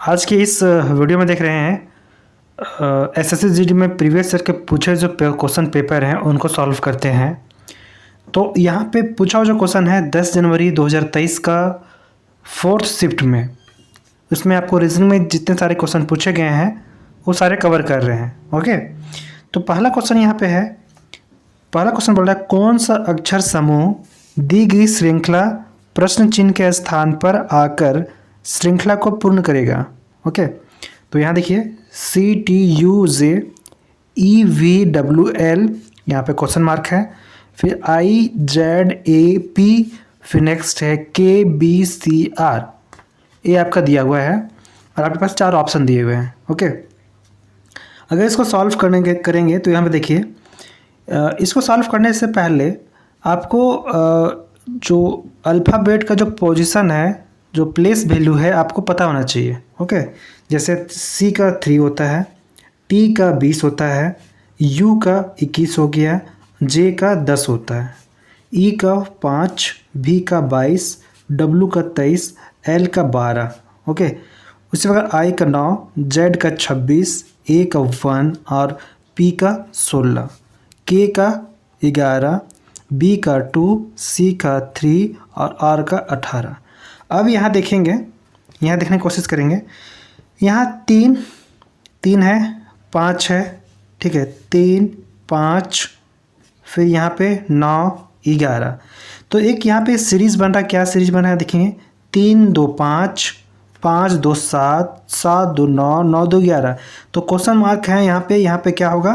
आज के इस वीडियो में देख रहे हैं एसएससी जीडी में प्रीवियस ईयर के पूछे जो क्वेश्चन पेपर हैं उनको सॉल्व करते हैं। तो यहाँ पे पूछा हुआ जो क्वेश्चन है 10 जनवरी 2023 का फोर्थ शिफ्ट में, उसमें आपको रीजनिंग में जितने सारे क्वेश्चन पूछे गए हैं वो सारे कवर कर रहे हैं। ओके, तो पहला क्वेश्चन यहाँ पे है। पहला क्वेश्चन बोल रहा है कौन सा अक्षर समूह दी गई श्रृंखला प्रश्न चिन्ह के स्थान पर आकर श्रृंखला को पूर्ण करेगा। ओके, तो यहाँ देखिए CTUJ EVWL, यहाँ पे क्वेश्चन मार्क है, फिर IZAP, फिर नेक्स्ट है KBCR। ये आपका दिया हुआ है और आपके पास 4 ऑप्शन दिए हुए हैं। ओके, अगर इसको सॉल्व करेंगे तो यहाँ पे देखिए, इसको सॉल्व करने से पहले आपको जो अल्फ़ाबेट का जो पोजीशन है, जो प्लेस वैल्यू है, आपको पता होना चाहिए। ओके, जैसे C का 3 होता है, T का 20 होता है, U का 21 हो गया, J का 10 होता है, E का 5, V का 22, W का 23, L का 12। ओके, उसी प्रकार I का 9, Z का 26, A का 1 और P का 16, K का 11, B का 2, C का 3 और R का 18। अब यहाँ देखेंगे, यहाँ देखने की कोशिश करेंगे। यहाँ 3 है, 5 है, ठीक है, 3 5, फिर यहाँ पे 9 11। तो एक यहाँ पे सीरीज़ बन रहा है। क्या सीरीज़ बन रहा है देखेंगे, 3 2 5, 5 2 7, 7 2 9, 9 2 11। तो क्वेश्चन मार्क है यहाँ पे क्या होगा,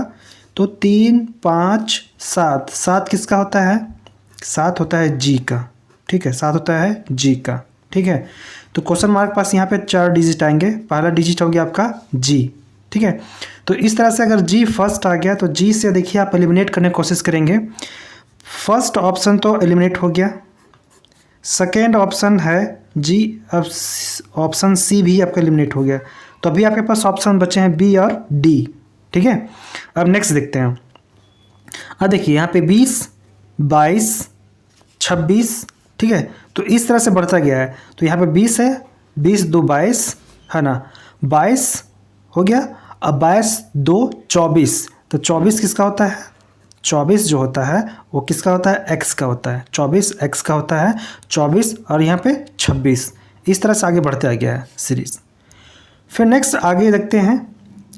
तो 3 5 7, 7 किसका होता है, 7 होता है G का, ठीक है, 7 होता है G का, ठीक है। तो क्वेश्चन मार्क पास यहाँ पे 4 डिजिट आएंगे। पहला डिजिट हो गया आपका G, ठीक है। तो इस तरह से अगर G फर्स्ट आ गया तो G से देखिए आप एलिमिनेट करने की कोशिश करेंगे। फर्स्ट ऑप्शन तो एलिमिनेट हो गया, सेकेंड ऑप्शन है G, अब ऑप्शन C भी आपका एलिमिनेट हो गया। तो अभी आपके पास ऑप्शन बचे हैं B और D, ठीक है। अब नेक्स्ट देखते हैं। अब देखिए यहाँ पे 20 22 26, ठीक है। तो इस तरह से बढ़ता गया है। तो यहाँ पे 20 है, 20 2 22 है ना, 22 हो गया। अब 22 2 24। तो 24 किसका होता है, 24 जो होता है वो किसका होता है, x का होता है। 24 x का होता है, 24 और यहाँ पे 26। इस तरह से आगे बढ़ते आ गया है सीरीज़। फिर नेक्स्ट आगे देखते हैं,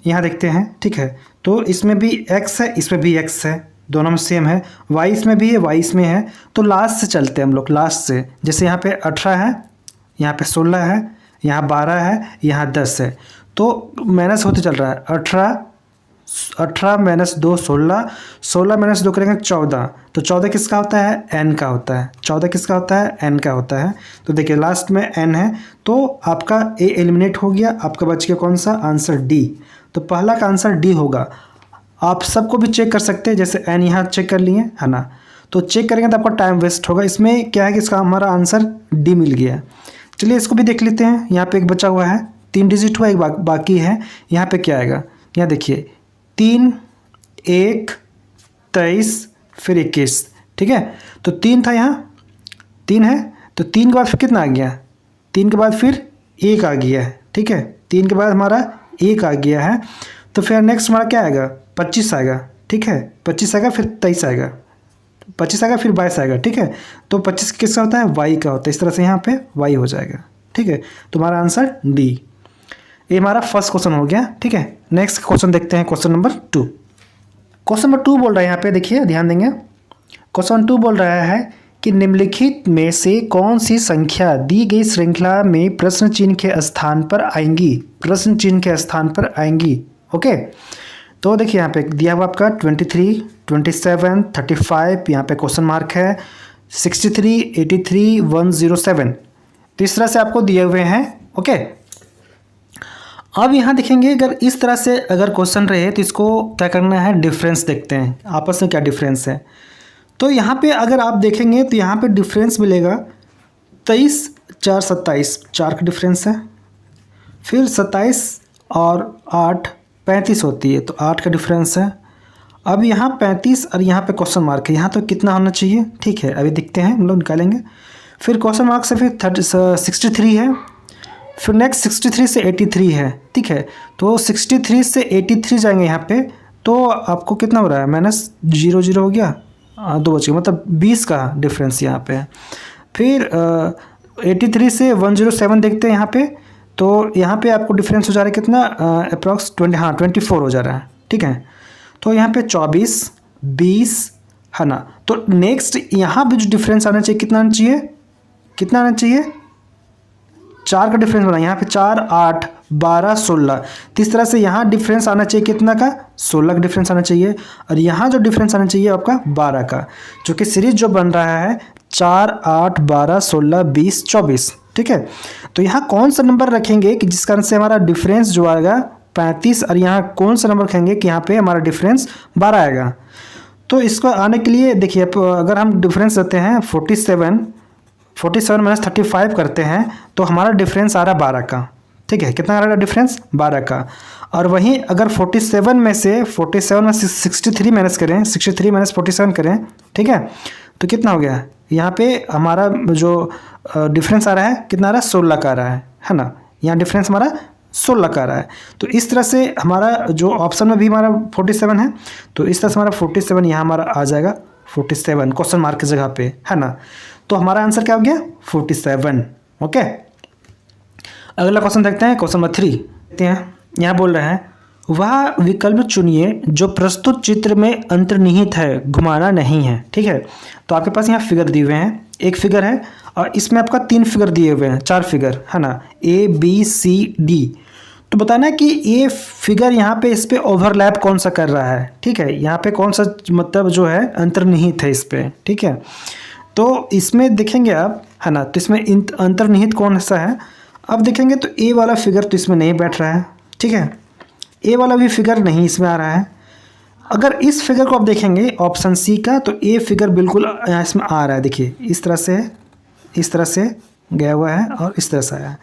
यहाँ देखते हैं, ठीक है। तो इसमें भी x है, इसमें भी x है, दोनों में सेम है। y इसमें भी है, y इसमें है। तो लास्ट से चलते हैं हम लोग, लास्ट से। जैसे यहाँ पे 18 है, यहाँ पे 16 है, यहाँ 12 है, यहाँ 10 है। तो माइनस होते चल रहा है। 18 माइनस 2 16, 16 माइनस 2 करेंगे 14। तो 14 किसका होता है, n का होता है। 14 किसका होता है, n का होता है। तो देखिए लास्ट में n है, तो आपका a एलिमिनेट हो गया। आपका बच गया कौन सा, आंसर D। तो पहला का आंसर D होगा। आप सबको भी चेक कर सकते हैं, जैसे n यहाँ चेक कर लिए है ना। तो चेक करेंगे तो आपका टाइम वेस्ट होगा। इसमें क्या है कि इसका हमारा आंसर D मिल गया। चलिए इसको भी देख लेते हैं। यहाँ पे एक बचा हुआ है, 3 डिजिट हुआ, एक बाकी है। यहाँ पे क्या आएगा, यहाँ देखिए 3 1 23 फिर 21, ठीक है। तो 3 था, यहाँ 3 है, तो 3 के बाद फिर कितना आ गया, 3 के बाद फिर 1 आ गया है, ठीक है। 3 के बाद हमारा 1 आ गया है। तो फिर नेक्स्ट हमारा क्या आएगा, 25 आएगा, ठीक है। 25 आएगा, फिर 23 आएगा, 25 आएगा, फिर 22 आएगा, ठीक है। तो 25 किसका होता है, y का होता है। इस तरह से यहाँ पे y हो जाएगा, ठीक है। तुम्हारा आंसर D। ये हमारा फर्स्ट क्वेश्चन हो गया, ठीक है। नेक्स्ट क्वेश्चन देखते हैं, क्वेश्चन नंबर 2। क्वेश्चन नंबर 2 बोल रहा है, यहाँ पे देखिए ध्यान देंगे। क्वेश्चन 2 बोल रहा है कि निम्नलिखित में से कौन सी संख्या दी गई श्रृंखला में प्रश्न चिन्ह के स्थान पर आएंगी, प्रश्न चिन्ह के स्थान पर आएंगी। ओके, तो देखिए यहाँ पे दिया हुआ आपका 23 27 35, यहाँ पे क्वेश्चन मार्क है 63 83 107। तो इस तरह से आपको दिए हुए हैं। ओके, अब यहाँ देखेंगे अगर इस तरह से अगर क्वेश्चन रहे तो इसको क्या करना है, डिफरेंस देखते हैं आपस में क्या डिफरेंस है। तो यहाँ पे अगर आप देखेंगे तो यहाँ पे डिफरेंस मिलेगा 23 4 27, 4 का डिफरेंस है। फिर 27 और 8 35 होती है, तो 8 का डिफरेंस है। अब यहाँ 35 और यहाँ पे क्वेश्चन मार्क है, यहाँ तो कितना होना चाहिए, ठीक है। अभी देखते हैं, हम लोग निकालेंगे। फिर क्वेश्चन मार्क से फिर 63 है, फिर नेक्स्ट 63 से 83 है, ठीक है। तो 63 से 83 जाएंगे यहाँ पे, तो आपको कितना हो रहा है, माइनस 0 0 हो गया, 2 बच गया, मतलब 20 का डिफरेंस यहाँ पे है। फिर 83 से 107 देखते हैं यहाँ पे, तो यहाँ पे आपको डिफरेंस हो जा रहा है कितना, अप्रॉक्स 24 हो जा रहा है, ठीक है। तो यहाँ पे 24 20 है ना। तो नेक्स्ट यहाँ पे जो डिफरेंस आना चाहिए कितना आना चाहिए, कितना आना चाहिए, 4 का डिफरेंस बना, यहाँ पे 4 8 12 16। तो इस तरह से यहाँ डिफरेंस आना चाहिए कितना का, 16 का डिफरेंस आना चाहिए, और यहाँ जो डिफरेंस आना चाहिए आपका 12 का, जो कि सीरीज जो बन रहा है 4 8 12 16 20 24, ठीक है। तो यहाँ कौन सा नंबर रखेंगे कि जिस कारण से हमारा डिफरेंस जो आएगा 35, और यहाँ कौन सा नंबर रखेंगे कि यहाँ पे हमारा डिफरेंस 12 आएगा। तो इसको आने के लिए देखिए, अगर हम डिफरेंस देते हैं 47 माइनस 35 करते हैं, तो हमारा डिफरेंस आ रहा है 12 का, ठीक है। कितना आ रहा है डिफरेंस, 12 का। और वहीं अगर 47 में से 63 माइनस करें, 63 माइनस 47 करें, ठीक है, तो कितना हो गया, यहाँ पे हमारा जो डिफरेंस आ रहा है कितना आ रहा है, 16 का आ रहा है ना। यहाँ डिफरेंस हमारा 16 का आ रहा है। तो इस तरह से हमारा जो ऑप्शन में भी हमारा 47 है, तो इस तरह से हमारा 47 यहाँ हमारा आ जाएगा, 47 क्वेश्चन मार्क की जगह पे, है ना। तो हमारा आंसर क्या हो गया, 47। ओके, अगला क्वेश्चन देखते हैं, क्वेश्चन नंबर 3 देखते हैं। यहाँ बोल रहे हैं, वह विकल्प चुनिए जो प्रस्तुत चित्र में अंतर्निहित है, घुमाना नहीं है, ठीक है। तो आपके पास यहाँ फिगर दिए हुए हैं, एक फिगर है और इसमें आपका 3 फिगर दिए हुए हैं, 4 फिगर, है ना, A B C D। तो बताना है कि ये फिगर यहाँ पे इस पे ओवरलैप कौन सा कर रहा है, ठीक है, यहाँ पे कौन सा मतलब जो है अंतर्निहित है इस पे, ठीक है। तो इसमें देखेंगे आप, है ना, तो इसमें अंतर्निहित कौन सा है, अब देखेंगे तो ए वाला फिगर तो इसमें नहीं बैठ रहा है, ठीक है, ए वाला भी फिगर नहीं इसमें आ रहा है। अगर इस फिगर को आप देखेंगे ऑप्शन सी का, तो ए फिगर बिल्कुल इसमें आ रहा है, देखिए इस तरह से गया हुआ है और इस तरह से आया है।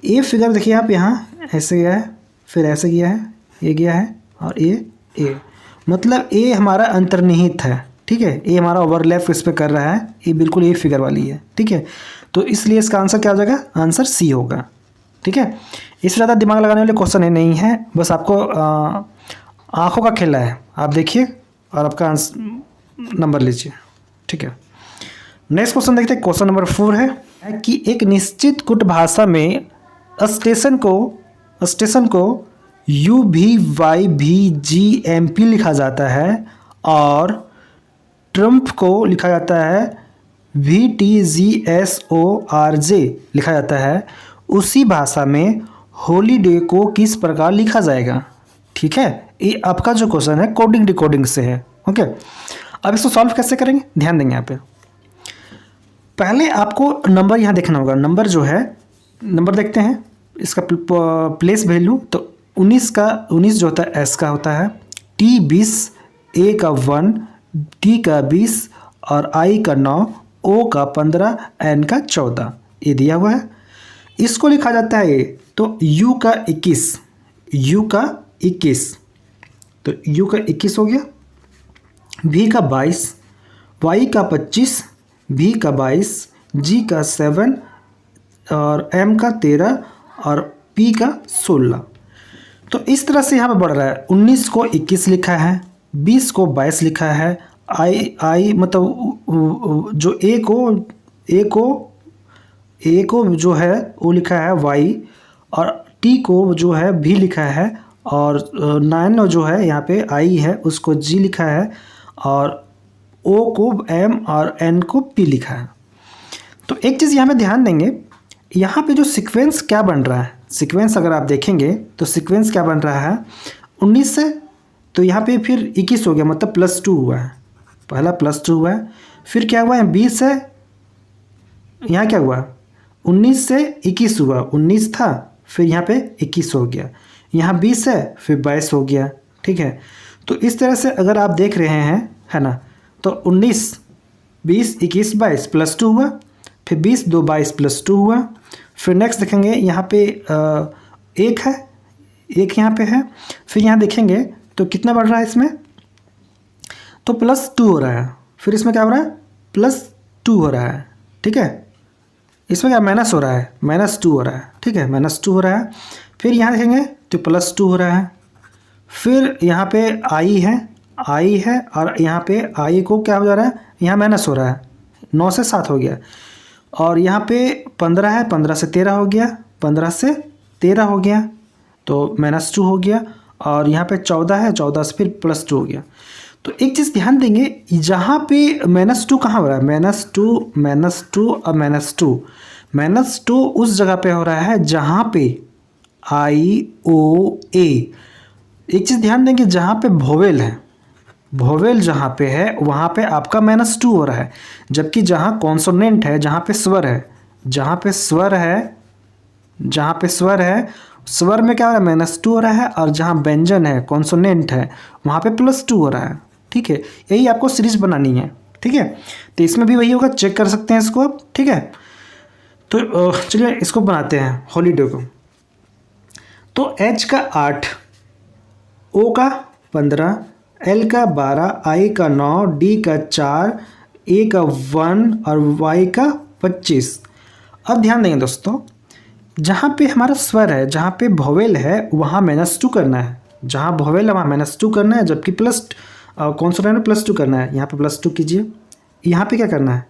ए फिगर देखिए आप, यहाँ ऐसे गया है, फिर ऐसे गया है, ये गया है, और ए मतलब ए हमारा अंतर्निहित है, ठीक है। ये हमारा ओवरलैप इस पर कर रहा है, ये बिल्कुल ये फिगर वाली है, ठीक है। तो इसलिए इसका आंसर क्या हो जाएगा, आंसर सी होगा, ठीक है। इससे ज़्यादा दिमाग लगाने वाले क्वेश्चन नहीं है, बस आपको आँखों का खेला है, आप देखिए और आपका नंबर लीजिए, ठीक है। नेक्स्ट क्वेश्चन देखते हैं, क्वेश्चन नंबर 4 है कि एक निश्चित कुट भाषा में स्टेशन को UVYVGMP लिखा जाता है और ट्रम्प को लिखा जाता है VTGSORJ लिखा जाता है। उसी भाषा में हॉलीडे को किस प्रकार लिखा जाएगा, ठीक है। ये आपका जो क्वेश्चन है कोडिंग डिकोडिंग से है, ओके। अब इसको सॉल्व कैसे करेंगे, ध्यान देंगे यहाँ पे। पहले आपको नंबर यहाँ देखना होगा, नंबर जो है, नंबर देखते हैं इसका प्लेस वैल्यू। तो 19 जो होता है एस का होता है, T 20, A का 1, D का 20 और I का 9, O का 15, N का 14, ये दिया हुआ है। इसको लिखा जाता है तो U का 21, तो U का 21 हो गया, V का 22, Y का 25, V का 22, G का 7 और M का 13 और P का 16। तो इस तरह से यहाँ पे बढ़ रहा है, 19 को 21 लिखा है, 20 को 22 लिखा है, I मतलब जो A को जो है वो लिखा है Y, और T को जो है V लिखा है, और 9 जो है यहाँ पे I है उसको G लिखा है, और O को M और N को P लिखा है। तो एक चीज़ यहाँ पे ध्यान देंगे, यहाँ पे जो सीक्वेंस क्या बन रहा है, सीक्वेंस अगर आप देखेंगे तो सीक्वेंस क्या बन रहा है, 19 से तो यहाँ पे फिर 21 हो गया, मतलब +2 हुआ है, पहला +2 हुआ है, फिर क्या हुआ है 20 से यहाँ क्या हुआ, 19 से 21 हुआ, 19 था फिर यहाँ पे 21 हो गया, यहाँ 20 है फिर 22 हो गया, ठीक है। तो इस तरह से अगर आप देख रहे हैं, है ना, तो 19 20 21 22 +2 हुआ, फिर 20 2 22 +2 हुआ, फिर नेक्स्ट देखेंगे यहाँ पे एक है, एक यहाँ पे है, फिर यहाँ देखेंगे तो कितना बढ़ रहा है इसमें, तो +2 हो रहा है, फिर इसमें क्या हो रहा है +2 हो रहा है, ठीक है। इसमें क्या माइनस हो रहा है, -2 हो रहा है, ठीक है, -2 हो रहा है। फिर यहाँ देखेंगे तो +2 हो रहा है। फिर यहाँ पे i है और यहाँ पे i को क्या हो जा रहा है, यहाँ माइनस हो रहा है, 9 से 7 हो गया। और यहाँ पे 15 है, 15 से 13 हो गया, 15 से 13 हो गया तो -2 हो गया। और यहाँ पे 14 है, 14 से फिर +2 हो गया। तो एक चीज़ ध्यान देंगे, जहाँ पे -2 कहाँ हो रहा है, -2 और -2 उस जगह पे हो रहा है जहाँ पे IOA। एक चीज़ ध्यान देंगे, जहाँ पे वोवेल है, वोवेल जहाँ पे है वहाँ पे आपका -2 हो रहा है, जबकि जहाँ कॉन्सोनेंट है, जहाँ पे स्वर है, स्वर में क्या हो रहा है, -2 हो रहा है। और जहाँ व्यंजन है, कॉन्सोनेंट है, वहाँ पे +2 हो रहा है, ठीक है। यही आपको सीरीज बनानी है, ठीक है। तो इसमें भी वही होगा, चेक कर सकते हैं इसको आप, ठीक है। तो चलिए इसको बनाते हैं हॉलीडे को। तो H का 8, O का 15, L का 12, I का 9, D का 4, A का 1 और Y का 25। अब ध्यान देंगे दोस्तों, जहाँ पे हमारा स्वर है, जहाँ पे वोवेल है वहाँ -2 करना है, जहाँ वोवेल है वहाँ -2 करना है, जबकि कॉन्सोनेंट में +2 करना है। यहाँ पे +2 कीजिए, यहाँ पे क्या करना है,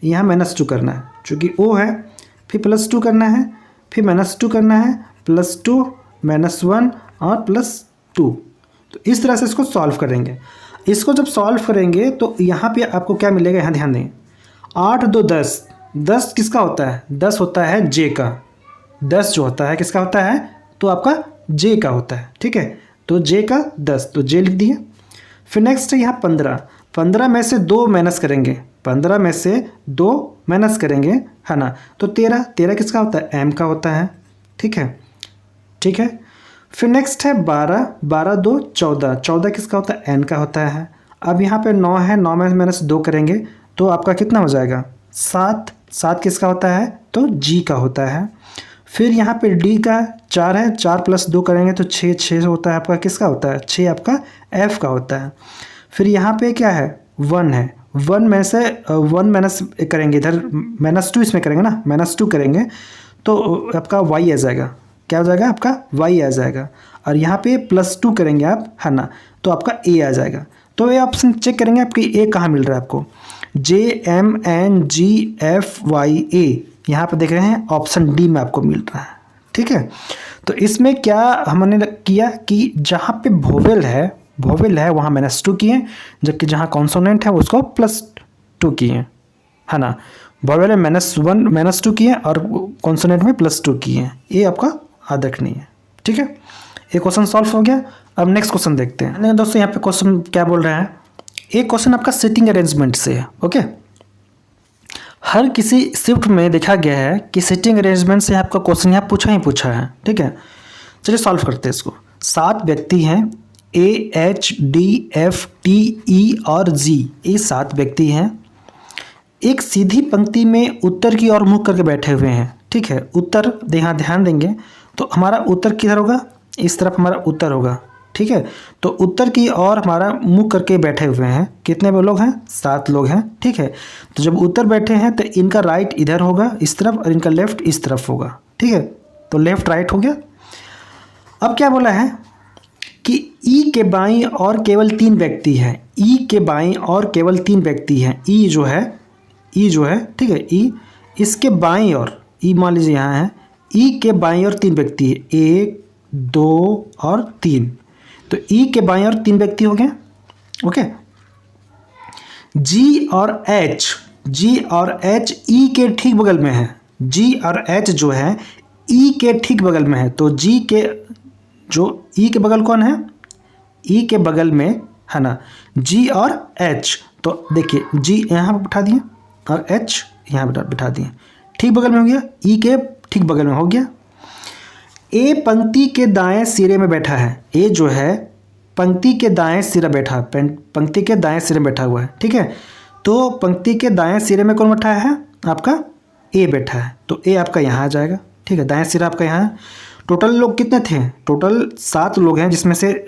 यहाँ -2 करना है, चूँकि O है, फिर +2 करना है, फिर -2 करना है, +2 -1 और +2। तो इस तरह से इसको सॉल्व करेंगे। इसको जब सॉल्व करेंगे तो यहाँ पे आपको क्या मिलेगा, यहाँ ध्यान दें, 8 2 10, 10 किसका होता है, 10 होता है J का, 10 जो होता है किसका होता है, तो आपका J का होता है, ठीक है। तो J का 10, तो J लिख दिए। फिर नेक्स्ट है यहाँ 15, 15 में से 2 माइनस करेंगे, 15 में से 2 माइनस करेंगे, है ना। तो 13, 13 किसका होता है, M का होता है, ठीक है, ठीक है। फिर नेक्स्ट है 12, 12 2 14, 14 किसका होता है, N का होता है। अब यहाँ पे 9 है, 9 में -2 करेंगे तो आपका कितना हो जाएगा, 7, 7 किसका होता है, तो G का होता है। फिर यहाँ पे D का 4 है, 4 + 2 करेंगे तो 6, 6 होता है आपका, किसका होता है, 6 आपका F का होता है। फिर यहाँ पे क्या है, 1 है, 1 में से 1 माइनस करेंगे, इधर -2 इसमें करेंगे ना, -2 करेंगे तो आपका Y आ जाएगा, क्या हो जाएगा आपका, Y आ जाएगा। और यहाँ पे +2 करेंगे आप, है ना, तो आपका A आ जाएगा। तो ये ऑप्शन चेक करेंगे आपकी A कहाँ मिल रहा है आपको, JMNGFYA, यहाँ पे देख रहे हैं ऑप्शन D में आपको मिल रहा है, ठीक है। तो इसमें क्या हमने किया कि जहाँ पे वोवेल है वहाँ -2 किए, जबकि जहाँ कॉन्सोनेंट है उसको +2 किए, है ना। वोवेल में -1 -2 किए और कॉन्सोनेंट में +2 किए, ये आपका याद रखनी है, ठीक है। ये क्वेश्चन सॉल्व हो गया। अब नेक्स्ट क्वेश्चन देखते हैं। नहीं दोस्तों, यहाँ पे क्वेश्चन क्या बोल रहा है, एक क्वेश्चन आपका सीटिंग अरेंजमेंट से है, ओके। हर किसी शिफ्ट में देखा गया है कि सीटिंग अरेंजमेंट से आपका क्वेश्चन यहाँ पूछा है, ठीक है। चलिए सॉल्व करते हैं इसको। 7 व्यक्ति हैं, AHDFTE और G, ये 7 व्यक्ति हैं। एक सीधी पंक्ति में उत्तर की ओर मुख करके बैठे हुए हैं, ठीक है। उत्तर यहाँ ध्यान देंगे तो हमारा उत्तर किधर होगा, इस तरफ हमारा उत्तर होगा, ठीक है। तो उत्तर की ओर हमारा मुख करके बैठे हुए हैं, कितने लोग हैं, 7 लोग हैं, ठीक है। तो जब उत्तर बैठे हैं तो इनका राइट इधर होगा इस तरफ और इनका लेफ्ट इस तरफ होगा, ठीक है। तो लेफ्ट राइट हो गया। अब क्या बोला है कि E के बाईं और केवल 3 व्यक्ति हैं, E के बाईं और केवल 3 व्यक्ति हैं। E जो है, ठीक है, E इसके बाईं और, E मान लीजिए यहाँ है, E के बाईं और 3 व्यक्ति है, 1 2 और 3। तो E के बाईं और 3 व्यक्ति हो गए, ओके। G और H E के ठीक बगल में है, G और H जो है E के ठीक बगल में है। तो G के जो E के बगल कौन है, E के बगल में, है ना, G और H। तो देखिए G यहाँ पर बिठा दिए और H यहाँ बिठा दिए, ठीक बगल में हो गया, E के ठीक बगल में हो गया। A पंक्ति के दाएं सिरे में बैठा है, A जो है पंक्ति के दाएं सिरे बैठा हुआ है, ठीक है। तो पंक्ति के दाएं सिरे में कौन बैठा है, आपका A बैठा है, तो A आपका यहाँ आ जाएगा, ठीक है। दाएं सिरा आपका यहाँ है। टोटल लोग कितने थे, टोटल 7 लोग हैं, जिसमें से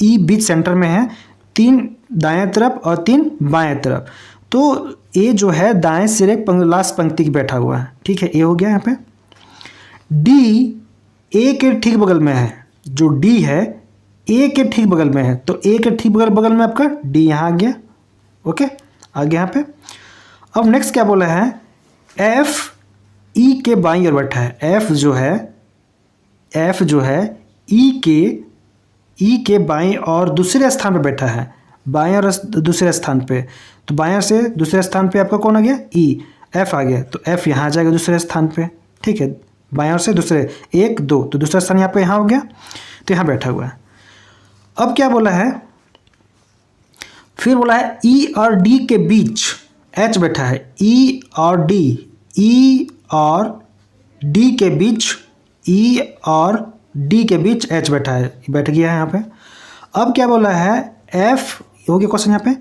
E बीच सेंटर में है, 3 दाएं तरफ और 3 बाएं तरफ। तो ए जो है दाएं सिरे लास्ट पंक्ति की बैठा हुआ है, ठीक है, ए हो गया यहाँ पे। डी ए के ठीक बगल में है, जो डी है ए के ठीक बगल में है, तो ए के ठीक बगल में आपका डी यहाँ आ गया, ओके, आ गया यहाँ पे। अब नेक्स्ट क्या बोला है, एफ ई के बाईं ओर बैठा है, एफ जो है ई के बाईं और दूसरे स्थान पे बैठा है, बाएं और दूसरे स्थान पे, तो बाएं से दूसरे स्थान पे आपका कौन आ गया, ई, एफ आ गया, तो एफ यहाँ आ जाएगा दूसरे स्थान पे, ठीक है, बाएं और से दूसरे 1 2, तो दूसरा स्थान यहाँ पे यहाँ हो गया, तो यहाँ बैठा हुआ है। अब क्या बोला है, फिर बोला है ई और डी के बीच एच बैठा है, ई और डी के बीच, ई और डी के बीच एच बैठा है, बैठ गया है यहाँ पे। अब क्या बोला है, एफ हो गया क्वेश्चन यहाँ पे,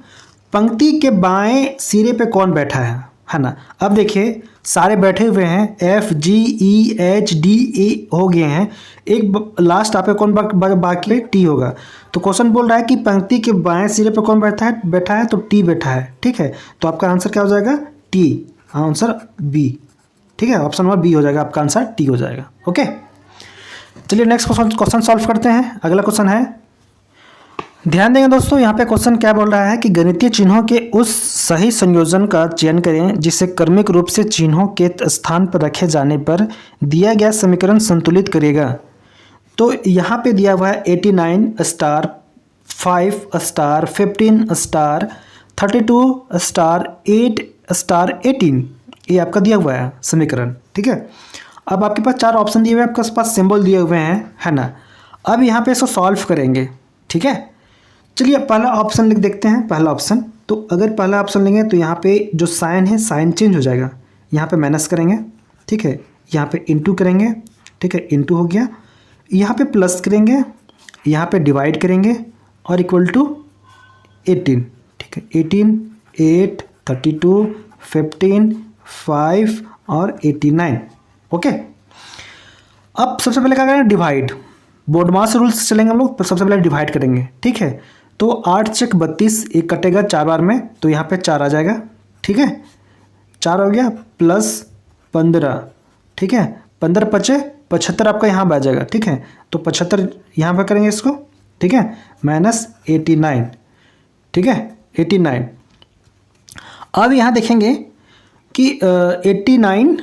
पंक्ति के बाएं सिरे पे कौन बैठा है ना। अब देखिए सारे बैठे हुए हैं, F G E H D A हो गए हैं, एक लास्ट आप पे कौन बाकी टी होगा। तो क्वेश्चन बोल रहा है कि पंक्ति के बाएं सिरे पे कौन बैठा है तो टी बैठा है, ठीक है, तो आपका आंसर क्या हो जाएगा, टी, आंसर बी, ठीक है, ऑप्शन नंबर बी हो जाएगा, आपका आंसर टी हो जाएगा, ओके। चलिए नेक्स्ट क्वेश्चन सॉल्व करते हैं। अगला क्वेश्चन है, ध्यान देंगे दोस्तों, यहाँ पे क्वेश्चन क्या बोल रहा है कि गणितीय चिन्हों के उस सही संयोजन का चयन करें जिसे क्रमिक रूप से चिन्हों के स्थान पर रखे जाने पर दिया गया समीकरण संतुलित करेगा। तो यहाँ पे दिया हुआ है 89 star 5 star 15 star 32 star 8 star 18, ये आपका दिया हुआ है समीकरण, ठीक है। अब आपके पास 4 ऑप्शन दिए हुए हैं, आपके पास सिंबल दिए हुए हैं, है ना। अब यहाँ पे इसको सॉल्व करेंगे, ठीक है। चलिए पहला ऑप्शन लिख देखते हैं, पहला ऑप्शन, तो अगर पहला ऑप्शन लेंगे तो यहाँ पे जो साइन है साइन चेंज हो जाएगा, यहाँ पे माइनस करेंगे, ठीक है, यहाँ पे इंटू करेंगे, ठीक है, इंटू हो गया, यहाँ पे प्लस करेंगे, यहाँ पे डिवाइड करेंगे और इक्वल टू 18, ठीक है, 18 8 32 15 5 और 89, ओके। अब सबसे पहले क्या करेंगे, डिवाइड, बोर्डमास रूल से चलेंगे हम लोग, तो सबसे पहले डिवाइड करेंगे, ठीक है। तो 8 चक 32, एक कटेगा 4 बार में, तो यहाँ पे 4 आ जाएगा, ठीक है, 4 हो गया, प्लस 15, ठीक है, 15 पचे 75 आपका यहाँ आ जाएगा, ठीक है, तो 75 यहाँ पर करेंगे इसको, ठीक है, माइनस 89, ठीक है, 89। अब यहाँ देखेंगे कि 89,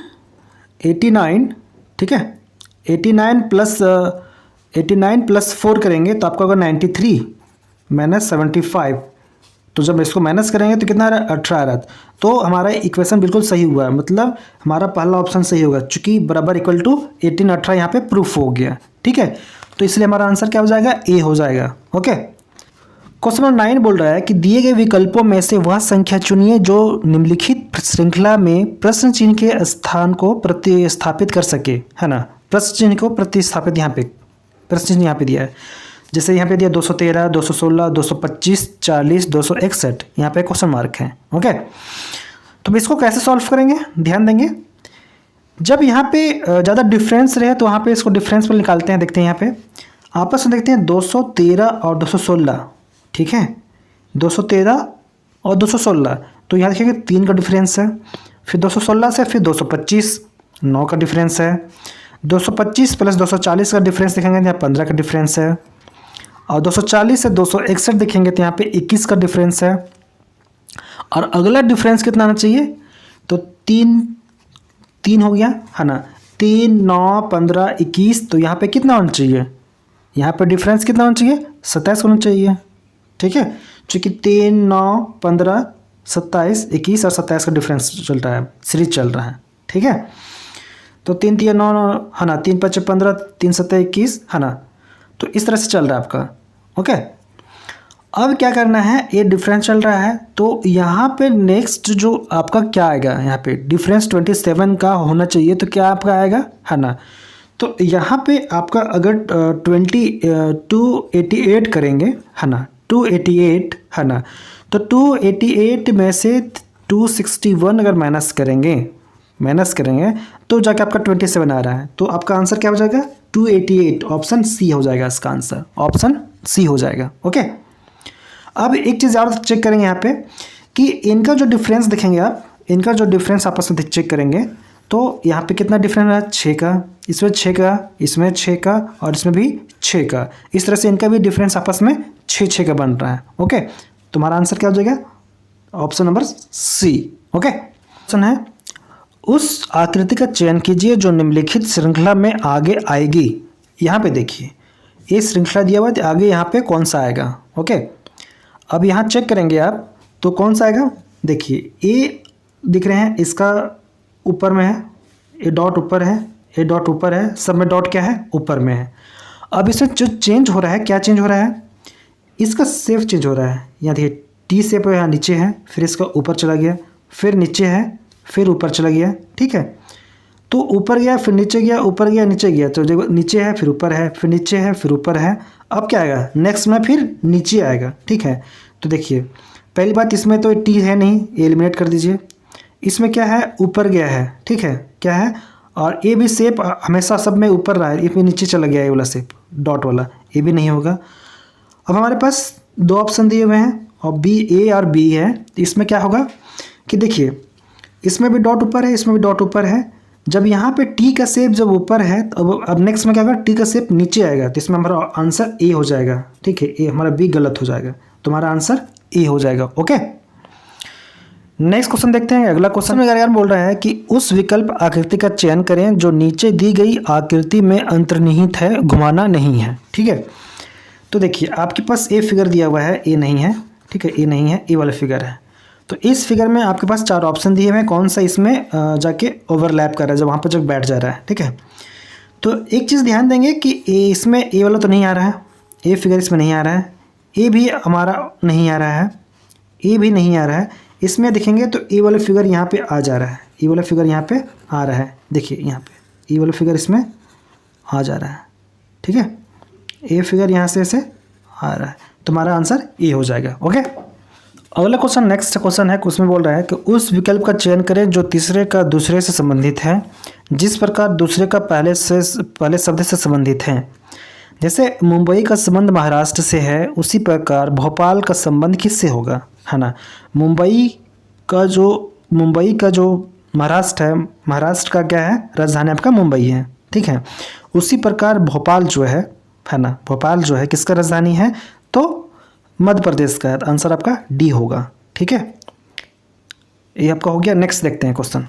ठीक है, 89 प्लस 4 करेंगे तो आपका होगा 93 माइनस 75, तो जब इसको माइनस करेंगे तो कितना आ रहा है, 18 आ रहा है। तो हमारा इक्वेशन बिल्कुल सही हुआ है, मतलब हमारा पहला ऑप्शन सही होगा, चूंकि बराबर इक्वल टू 18 18 यहाँ पे प्रूफ हो गया, ठीक है, तो इसलिए हमारा आंसर क्या हो जाएगा, ए हो जाएगा, ओके। क्वेश्चन नंबर 9 बोल रहा है कि दिए गए विकल्पों में से वह संख्या चुनिए जो निम्नलिखित श्रृंखला में प्रश्न चिन्ह के स्थान को प्रतिस्थापित कर सके, है ना। प्रश्न चिन्ह को प्रतिस्थापित, यहाँ पे प्रश्न चिन्ह यहाँ पे दिया है, जैसे यहाँ पे दिया 213 216 225 40 261, यहाँ पे क्वेश्चन मार्क है, ओके। तो इसको कैसे सॉल्व करेंगे, ध्यान देंगे, जब यहाँ पे ज़्यादा डिफरेंस रहे तो वहाँ पे इसको डिफरेंस पर निकालते हैं, देखते हैं यहाँ पे आपस में, देखते हैं 213 और 216, ठीक है, 213 और 216, तो यहाँ देखिए 3 का डिफरेंस है, फिर 216 से फिर 225 9 का डिफरेंस है, 225 प्लस 240 का डिफरेंस देखेंगे तो यहाँ 15 का डिफरेंस है, और 240 से 261 देखेंगे तो यहाँ पे 21 का डिफरेंस है, और अगला डिफरेंस कितना आना चाहिए, तो 3 हो गया, है ना, 3 9 15 21, तो यहाँ पे कितना होना चाहिए, यहाँ पे डिफरेंस कितना होना चाहिए, 27 होना चाहिए, ठीक है, चूँकि 3 9 15 27 21 और 27 का डिफरेंस चल रहा है, सीरीज चल रहा है, ठीक है। तो 3 3 9 है ना, 3 5 15 3 7 21, है ना, तो इस तरह से चल रहा है आपका, ओके। अब क्या करना है, ये डिफरेंस चल रहा है, तो यहाँ पे नेक्स्ट जो आपका क्या आएगा, यहाँ पे डिफरेंस 27 का होना चाहिए, तो क्या आपका आएगा, है ना। तो यहाँ पे आपका अगर 288 करेंगे, है ना, 288, है ना, तो 288 में से 261 अगर माइनस करेंगे तो जाके आपका 27 आ रहा है, तो आपका आंसर क्या हो जाएगा, 288, ऑप्शन सी हो जाएगा इसका आंसर, ऑप्शन सी हो जाएगा, ओके। अब एक चीज़ और चेक करेंगे यहाँ पे कि इनका जो डिफरेंस देखेंगे आप, इनका जो डिफरेंस आपस में चेक करेंगे तो यहाँ पे कितना डिफरेंस है, 6 का, इसमें 6 का, इसमें 6 का और इसमें भी 6 का। इस तरह से इनका भी डिफरेंस आपस में 6 का बन रहा है। ओके, तुम्हारा आंसर क्या हो जाएगा, option number C. Okay, option है उस आकृति का चयन कीजिए जो निम्नलिखित श्रृंखला में आगे आएगी। यहाँ पे देखिए ये श्रृंखला दिया हुआ है, आगे यहाँ पे कौन सा आएगा। ओके, अब यहाँ चेक करेंगे आप तो कौन सा आएगा, देखिए ए दिख रहे हैं, इसका ऊपर में है, ए डॉट ऊपर है, ए डॉट ऊपर है, सब में डॉट क्या है, ऊपर में है। अब इसमें जो चेंज हो रहा है, क्या चेंज हो रहा है, इसका शेप चेंज हो रहा है। यहाँ देखिए टी शेप यहाँ नीचे है, फिर इसका ऊपर चला गया, फिर नीचे है, फिर ऊपर चला गया। ठीक है, तो ऊपर गया फिर नीचे गया, ऊपर गया नीचे गया, तो देखो नीचे है फिर ऊपर है, फिर नीचे है फिर ऊपर है। अब क्या आएगा, नेक्स्ट में फिर नीचे आएगा। ठीक है, तो देखिए पहली बात इसमें तो टी है नहीं, ये एलिमिनेट कर दीजिए। इसमें क्या है, ऊपर गया है। ठीक है, क्या है, और ये भी शेप हमेशा सब में ऊपर रहा है, इसमें नीचे चला गया ये वाला शेप डॉट वाला, ये भी नहीं होगा। अब हमारे पास दो ऑप्शन दिए हुए हैं और बी, ए और बी है। इसमें क्या होगा कि देखिए इसमें भी डॉट ऊपर है, इसमें भी डॉट ऊपर है। जब यहाँ पे टी का शेप जब ऊपर है तो अब नेक्स्ट में क्या होगा, टी का शेप नीचे आएगा, तो इसमें हमारा आंसर ए हो जाएगा। ठीक है, ए हमारा बी गलत हो जाएगा, तुम्हारा आंसर ए हो जाएगा। ओके, नेक्स्ट क्वेश्चन देखते हैं। अगला क्वेश्चन में यार बोल रहा है कि उस विकल्प आकृति का चयन करें जो नीचे दी गई आकृति में अंतर्निहित है, घुमाना नहीं है। ठीक है, तो देखिए आपके पास ए फिगर दिया हुआ है, ए नहीं है। ठीक है, ए नहीं है, ए वाला फिगर है। तो इस फिगर में आपके पास 4 ऑप्शन दिए हुए हैं, कौन सा इसमें जाके ओवरलैप कर रहा है, जब वहाँ पर जब बैठ जा रहा है। ठीक है, तो एक चीज़ ध्यान देंगे कि ए इसमें ए वाला तो नहीं आ रहा है, ए फिगर इसमें नहीं आ रहा है, ए भी हमारा नहीं आ रहा है, ए भी नहीं आ रहा है। इसमें देखेंगे तो ए वाला फिगर यहाँ पे आ जा रहा है, ए वाला फिगर यहाँ पे आ रहा है। देखिए यहाँ पे ए वाला फिगर इसमें आ जा रहा है। ठीक है, ए फिगर यहाँ से ऐसे आ रहा है, तुम्हारा आंसर ए हो जाएगा। ओके, अगला क्वेश्चन नेक्स्ट क्वेश्चन है, उसमें बोल रहा है कि उस विकल्प का चयन करें जो तीसरे का दूसरे से संबंधित है, जिस प्रकार दूसरे का पहले शब्द से संबंधित है। जैसे मुंबई का संबंध महाराष्ट्र से है, उसी प्रकार भोपाल का संबंध किससे होगा, है ना। मुंबई का जो महाराष्ट्र है, महाराष्ट्र का क्या है, राजधानी आपका मुंबई है। ठीक है, उसी प्रकार भोपाल जो है ना, भोपाल जो है किसका राजधानी है, तो मध्य प्रदेश का है। आंसर आपका डी होगा। ठीक है, ये आपका हो गया। नेक्स्ट देखते हैं क्वेश्चन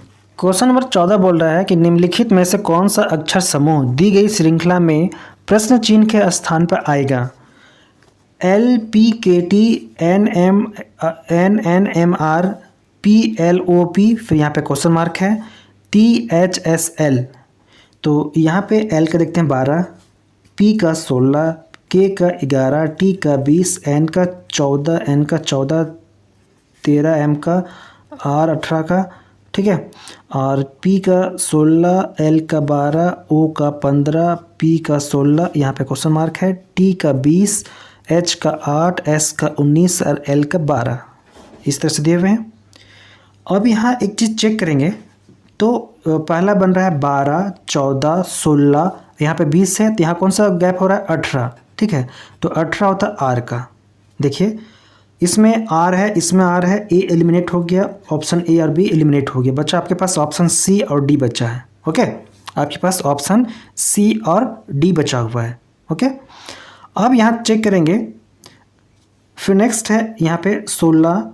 नंबर 14 बोल रहा है कि निम्नलिखित में से कौन सा अक्षर समूह दी गई श्रृंखला में प्रश्न चिन्ह के स्थान पर आएगा। L, P, K, T, N, N, M, R, P, L, O, P, फिर यहाँ पे क्वेश्चन मार्क है, टी, एच, एस, एल। तो यहाँ पे एल का देखते हैं 12, पी का 16, के का 11, टी का 20, एन का 14, 13, एम का, आर 18 का। ठीक है, और पी का 16, एल का 12, ओ का 15, पी का 16, यहाँ पे क्वेश्चन मार्क है, टी का 20, एच का 8, एस का 19 और एल का 12। इस तरह से दिए हुए हैं। अब यहाँ एक चीज़ चेक करेंगे तो पहला बन रहा है 12, 14, 16, यहाँ पे 20 है, तो यहाँ कौन सा गैप हो रहा है, 18। ठीक है, तो 18 होता है आर का। देखिए इसमें आर है, इसमें आर है, ए एलिमिनेट हो गया, ऑप्शन ए और बी एलिमिनेट हो गया, बच्चा आपके पास ऑप्शन सी और डी बचा है। ओके, आपके पास ऑप्शन सी और डी बचा हुआ है। ओके, अब यहाँ चेक करेंगे, फिर नेक्स्ट है यहाँ पे 16,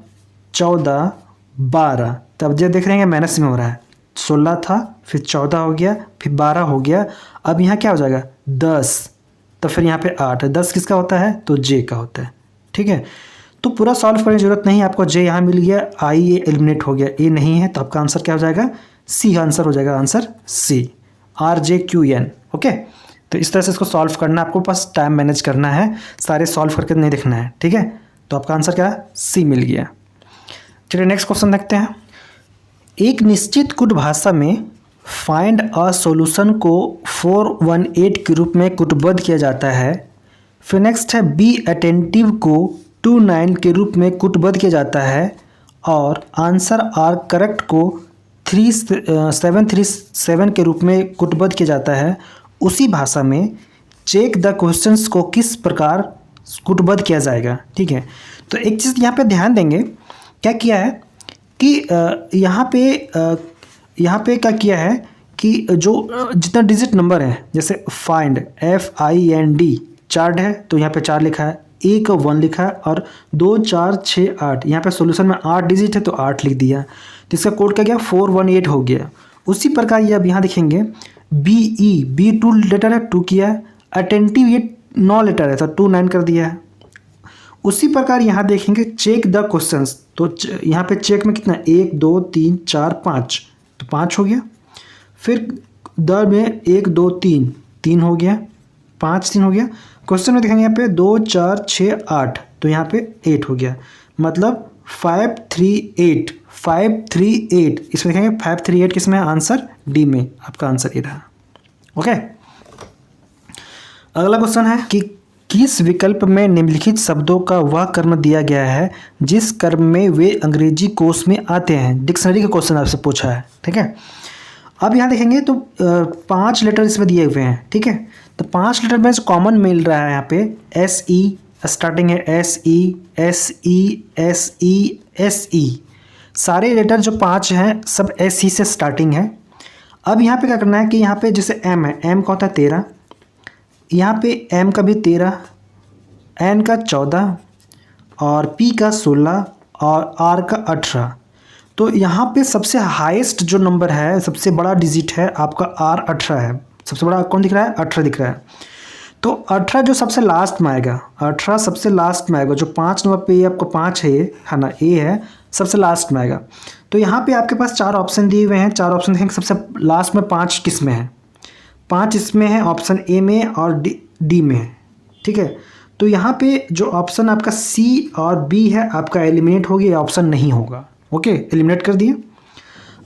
14, 12, तब जो देख रहे हैं माइनस में हो रहा है, 16 था फिर 14 हो गया फिर 12 हो गया, अब यहाँ क्या हो जाएगा 10, तो फिर यहाँ पे 8, 10 किसका होता है, तो जे का होता है। ठीक है, तो पूरा सॉल्व करने की जरूरत नहीं है, आपको जे यहाँ मिल गया, आई ए एलिमिनेट हो गया, ए नहीं है, तो आपका आंसर क्या हो जाएगा, सी आंसर हो जाएगा, answer C, R J Q N. Okay, तो इस तरह से इसको सॉल्व करना, आपको पास टाइम मैनेज करना है, सारे सॉल्व करके नहीं देखना है। ठीक है, तो आपका आंसर क्या है, सी मिल गया। चलिए नेक्स्ट क्वेश्चन देखते हैं। एक निश्चित कूट भाषा में फाइंड अ सॉल्यूशन को 418 के रूप में कूटबद्ध किया जाता है। फिर नेक्स्ट है बी अटेंटिव को 29 के रूप में कूटबद्ध किया जाता है, और आंसर आर करेक्ट को 3737 के रूप में कूटबद्ध किया जाता है। उसी भाषा में चेक द क्वेश्चंस को किस प्रकार कूटबद्ध किया जाएगा। ठीक है, तो एक चीज़ यहाँ पे ध्यान देंगे क्या किया है कि यहाँ पे क्या किया है कि जो जितना डिजिट नंबर है, जैसे फाइंड FIND चार्ट है तो यहाँ पे 4 लिखा है, 1 1 लिखा है और 2 4 6 8, यहाँ पे सॉल्यूशन में 8 डिजिट है तो 8 लिख दिया, तो इसका कोड क्या गया 418 हो गया। उसी प्रकार ये अब यहाँ देखेंगे B 2 लेटर है 2 किया है, अटेंटिव ये 9 लेटर है तो 2 9 कर दिया है। उसी प्रकार यहाँ देखेंगे चेक द क्वेश्चंस, तो यहाँ पे चेक में कितना 1 2 3 4 5 तो 5 हो गया। फिर द में 1 2 3 3 हो गया, 5 3 हो गया। क्वेश्चन में देखेंगे यहाँ पे 2 4 6 8 तो यहाँ पे 8 हो गया, मतलब 538 इसमें देखेंगे 538 किसमें है, आंसर डी में, आपका आंसर ये रहा। ओके, अगला क्वेश्चन है कि किस विकल्प में निम्नलिखित शब्दों का वह कर्म दिया गया है जिस कर्म में वे अंग्रेजी कोश में आते हैं। डिक्शनरी का क्वेश्चन आपसे पूछा है, ठीक है। अब यहाँ देखेंगे तो 5 लेटर इसमें दिए हुए हैं, ठीक है। तो 5 लेटर में कॉमन मिल रहा है यहाँ पे SE, स्टार्टिंग है SE, सारे लेटर जो 5 हैं सब SE से स्टार्टिंग है। अब यहाँ पे क्या करना है कि यहाँ पे जैसे M है, M का होता है 13, यहाँ पे M का भी 13, N का 14 और P का 16 और R का 18। तो यहाँ पे सबसे हाईएस्ट जो नंबर है, सबसे बड़ा डिजिट है आपका R 18 है। सबसे बड़ा कौन दिख रहा है, 18 दिख रहा है। तो 18 जो सबसे लास्ट में आएगा, 18 सबसे लास्ट में आएगा, जो 5 नंबर पे ये आपको 5 है ये है ना, ए है सबसे लास्ट में आएगा। तो यहाँ पे आपके पास 4 ऑप्शन दिए हुए हैं, 4 ऑप्शन देखेंगे सबसे लास्ट में 5 किस में है, 5 इसमें है ऑप्शन ए में और डी में है, ठीक है। तो यहाँ पे जो ऑप्शन आपका C और B है आपका एलिमिनेट हो गया, ऑप्शन नहीं होगा। ओके, एलिमिनेट कर दिए।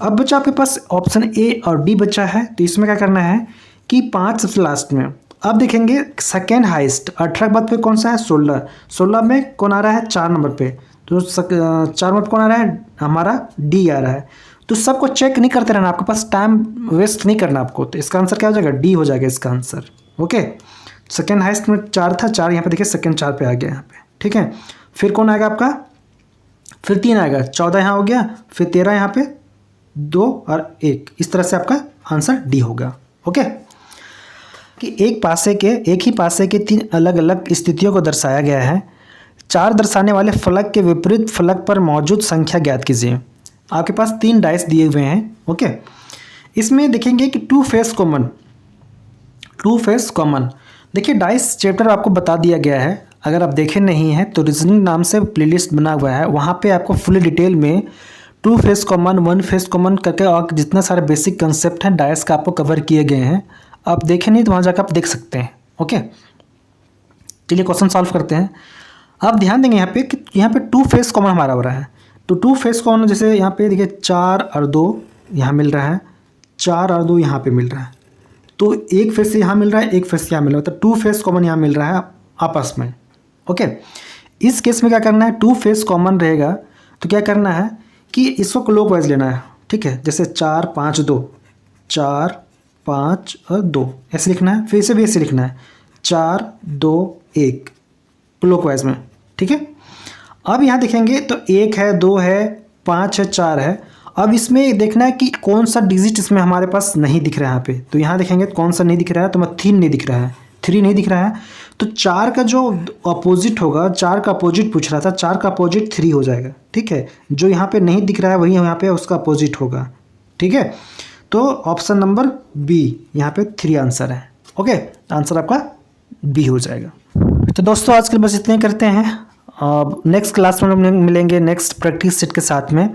अब बचा आपके पास ऑप्शन A और D बचा है, तो इसमें क्या करना है कि 5 सबसे लास्ट में। अब देखेंगे सेकेंड हाईएस्ट 18 के बाद पे कौन सा है, 16 में कौन आ रहा है 4 नंबर पे, तो 4 नंबर कौन आ रहा है, हमारा D आ रहा है। तो सबको चेक नहीं करते रहना, आपके पास टाइम वेस्ट नहीं करना आपको, तो इसका आंसर क्या हो जाएगा, डी हो जाएगा इसका आंसर। ओके, सेकेंड हाईएस्ट में 4 था, 4 यहाँ पे देखिए सेकेंड 4 पे आ गया यहाँ पे, ठीक है। फिर कौन आएगा आपका, फिर 3 आएगा, 14 यहाँ हो गया, फिर 13 यहाँ पे 2 और 1, इस तरह से आपका आंसर डी होगा। ओके, कि एक ही पासे के 3 अलग अलग स्थितियों को दर्शाया गया है। 4 दर्शाने वाले फलक के विपरीत फलक पर मौजूद संख्या ज्ञात कीजिए। आपके पास 3 डाइस दिए हुए हैं। ओके, इसमें देखेंगे कि टू फेस कॉमन। देखिए डाइस चैप्टर आपको बता दिया गया है, अगर आप देखे नहीं हैं तो रीजनिंग नाम से प्लेलिस्ट बना हुआ है, वहाँ पे आपको फुल डिटेल में 2 फेस कॉमन 1 फेस कॉमन करके और जितना सारे बेसिक कंसेप्ट हैं डाइस का आपको कवर किए गए हैं। आप देखें नहीं तो वहाँ जाकर आप देख सकते हैं। ओके, चलिए क्वेश्चन सॉल्व करते हैं। आप ध्यान देंगे यहाँ पे कि यहाँ पे 2 फेस कॉमन हमारा हो रहा है, तो 2 फेस कॉमन जैसे यहाँ पे देखिए 4 और 2 यहाँ मिल रहा है, 4 और 2 यहाँ पे मिल रहा है, तो एक फेस से यहाँ मिल रहा है, एक फेस से यहाँ मिल रहा है, तो 2 फेस कॉमन यहाँ मिल रहा है आपस में। ओके, इस केस में क्या करना है, 2 फेस कॉमन रहेगा तो क्या करना है कि इसको क्लॉकवाइज लेना है, ठीक है। जैसे 4 5 2, 4 5 और 2 ऐसे लिखना है, फिर इसे भी ऐसे लिखना है 4 2 1 क्लॉकवाइज में, ठीक है। अब यहाँ देखेंगे तो 1 है 2 है 5 है 4 है। अब इसमें देखना है कि कौन सा डिजिट इसमें हमारे पास नहीं दिख रहा है यहाँ पे, तो यहाँ देखेंगे कौन सा नहीं दिख रहा है, तो 3 नहीं दिख रहा है, 3 नहीं दिख रहा है, तो 4 का जो अपोजिट होगा, 4 का अपोजिट पूछ रहा था, 4 का अपोजिट 3 हो जाएगा, ठीक है। जो यहाँ पे नहीं दिख रहा है वही यहाँ पे उसका अपोजिट होगा, ठीक है। तो ऑप्शन नंबर बी यहाँ पे 3 आंसर है। ओके, आंसर आपका बी हो जाएगा। तो दोस्तों आज के लिए बस इतने करते हैं, नेक्स्ट क्लास में हम मिलेंगे नेक्स्ट प्रैक्टिस सेट के साथ में।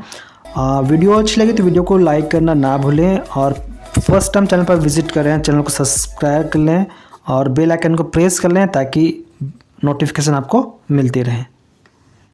वीडियो अच्छी लगी तो वीडियो को लाइक करना ना भूलें, और फर्स्ट टाइम चैनल पर विजिट करें, चैनल को सब्सक्राइब कर लें और बेल आइकन को प्रेस कर लें ताकि नोटिफिकेशन आपको मिलती रहे।